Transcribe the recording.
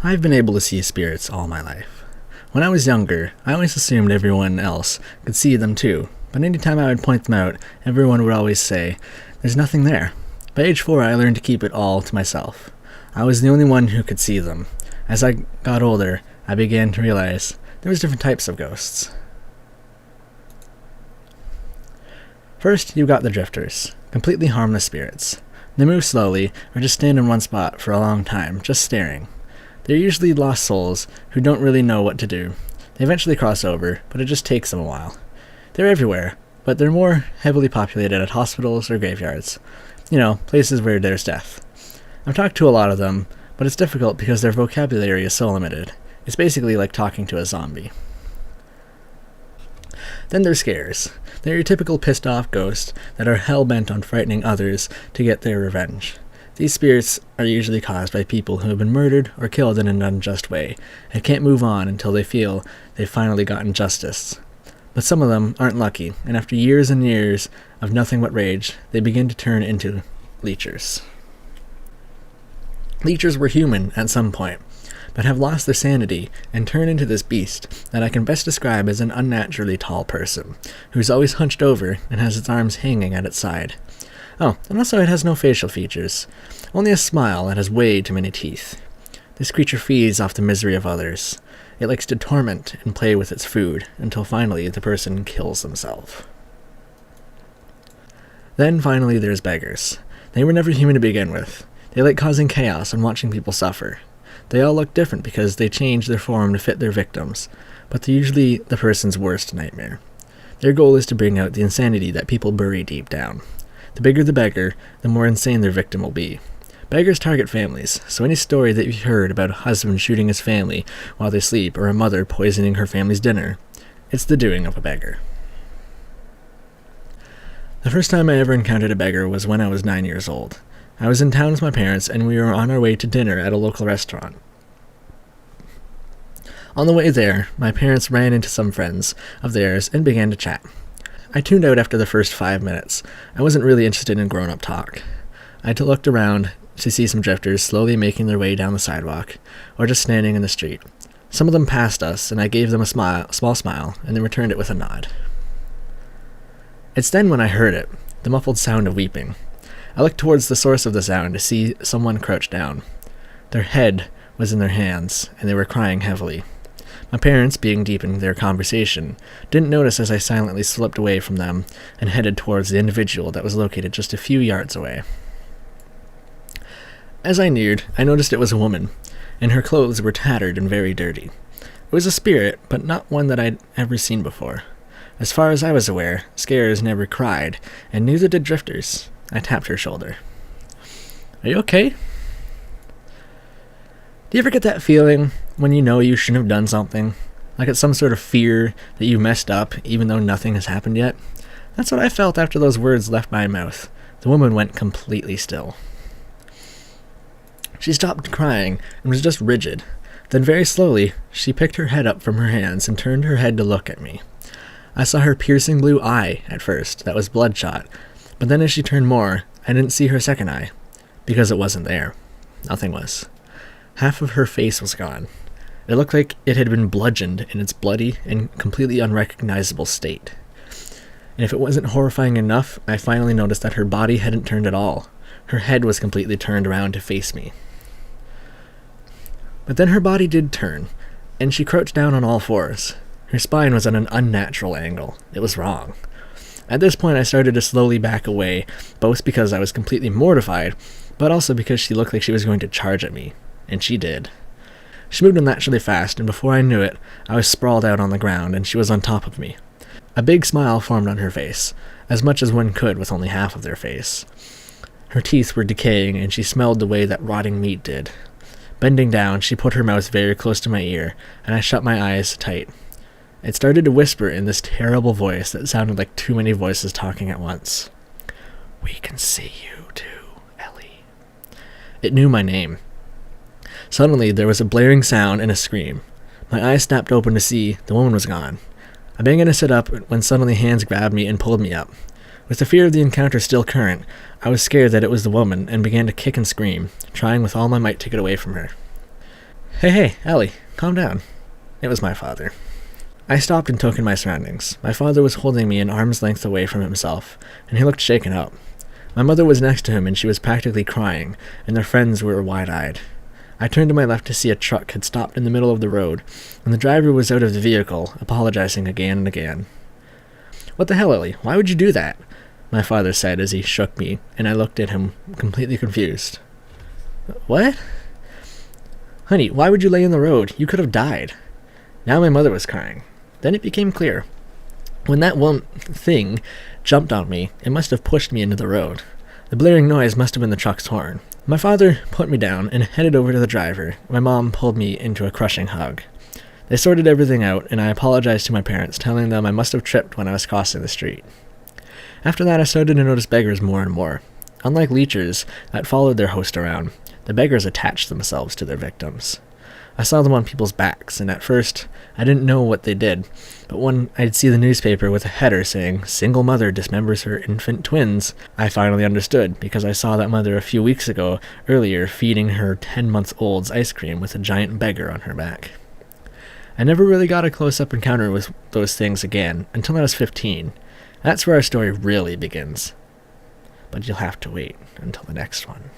I've been able to see spirits all my life. When I was younger, I always assumed everyone else could see them too, but anytime I would point them out, everyone would always say, "There's nothing there." By age 4, I learned to keep it all to myself. I was the only one who could see them. As I got older, I began to realize there was different types of ghosts. First, you got the drifters, completely harmless spirits. They move slowly, or just stand in one spot for a long time, just staring. They're usually lost souls who don't really know what to do. They eventually cross over, but it just takes them a while. They're everywhere, but they're more heavily populated at hospitals or graveyards. Places where there's death. I've talked to a lot of them, but it's difficult because their vocabulary is so limited. It's basically like talking to a zombie. Then there's scares. They're your typical pissed-off ghosts that are hell-bent on frightening others to get their revenge. These spirits are usually caused by people who have been murdered or killed in an unjust way, and can't move on until they feel they've finally gotten justice. But some of them aren't lucky, and after years and years of nothing but rage, they begin to turn into leechers. Leechers were human at some point, but have lost their sanity and turn into this beast that I can best describe as an unnaturally tall person, who's always hunched over and has its arms hanging at its side. Oh, and also it has no facial features, only a smile that has way too many teeth. This creature feeds off the misery of others. It likes to torment and play with its food until finally the person kills themselves. Then finally there's beggars. They were never human to begin with. They like causing chaos and watching people suffer. They all look different because they change their form to fit their victims, but they're usually the person's worst nightmare. Their goal is to bring out the insanity that people bury deep down. The bigger the beggar, the more insane their victim will be. Beggars target families, so any story that you've heard about a husband shooting his family while they sleep or a mother poisoning her family's dinner, it's the doing of a beggar. The first time I ever encountered a beggar was when I was 9 years old. I was in town with my parents, and we were on our way to dinner at a local restaurant. On the way there, my parents ran into some friends of theirs and began to chat. I tuned out after the first 5 minutes. I wasn't really interested in grown-up talk. I looked around to see some drifters slowly making their way down the sidewalk, or just standing in the street. Some of them passed us, and I gave them a small smile, and they returned it with a nod. It's then when I heard it, the muffled sound of weeping. I looked towards the source of the sound to see someone crouched down. Their head was in their hands, and they were crying heavily. My parents, being deep in their conversation, didn't notice as I silently slipped away from them and headed towards the individual that was located just a few yards away. As I neared, I noticed it was a woman, and her clothes were tattered and very dirty. It was a spirit, but not one that I'd ever seen before. As far as I was aware, scares never cried, and neither did drifters. I tapped her shoulder. "Are you okay?" Do you ever get that feeling when you know you shouldn't have done something? Like it's some sort of fear that you messed up even though nothing has happened yet? That's what I felt after those words left my mouth. The woman went completely still. She stopped crying and was just rigid. Then very slowly, she picked her head up from her hands and turned her head to look at me. I saw her piercing blue eye at first, that was Bloodshot, but then as she turned more, I didn't see her second eye, because it wasn't there. Nothing was. Half of her face was gone. It looked like it had been bludgeoned in its bloody and completely unrecognizable state. And if it wasn't horrifying enough, I finally noticed that her body hadn't turned at all. Her head was completely turned around to face me. But then her body did turn, and she crouched down on all fours. Her spine was at an unnatural angle. It was wrong. At this point, I started to slowly back away, both because I was completely mortified, but also because she looked like she was going to charge at me. And she did. She moved unnaturally fast, and before I knew it, I was sprawled out on the ground, and she was on top of me. A big smile formed on her face, as much as one could with only half of their face. Her teeth were decaying, and she smelled the way that rotting meat did. Bending down, she put her mouth very close to my ear, and I shut my eyes tight. It started to whisper in this terrible voice that sounded like too many voices talking at once. "We can see you too, Ellie." It knew my name. Suddenly, there was a blaring sound and a scream. My eyes snapped open to see the woman was gone. I began to sit up when suddenly hands grabbed me and pulled me up. With the fear of the encounter still current, I was scared that it was the woman and began to kick and scream, trying with all my might to get away from her. Hey, Ellie, calm down. It was my father. I stopped and took in my surroundings. My father was holding me an arm's length away from himself, and he looked shaken up. My mother was next to him, and she was practically crying, and their friends were wide-eyed. I turned to my left to see a truck had stopped in the middle of the road, and the driver was out of the vehicle, apologizing again and again. "What the hell, Ellie? Why would you do that?" my father said as he shook me, and I looked at him, completely confused. "What?" "Honey, why would you lay in the road? You could have died." Now my mother was crying. Then it became clear. When that one thing jumped on me, it must have pushed me into the road. The blaring noise must have been the truck's horn. My father put me down and headed over to the driver. My mom pulled me into a crushing hug. They sorted everything out, and I apologized to my parents, telling them I must have tripped when I was crossing the street. After that, I started to notice beggars more and more. Unlike leeches that followed their host around, the beggars attached themselves to their victims. I saw them on people's backs, and at first, I didn't know what they did, but when I'd see the newspaper with a header saying, "Single mother dismembers her infant twins," I finally understood, because I saw that mother a few weeks earlier, feeding her 10-month-old's ice cream with a giant beggar on her back. I never really got a close-up encounter with those things again, until I was 15. That's where our story really begins. But you'll have to wait until the next one.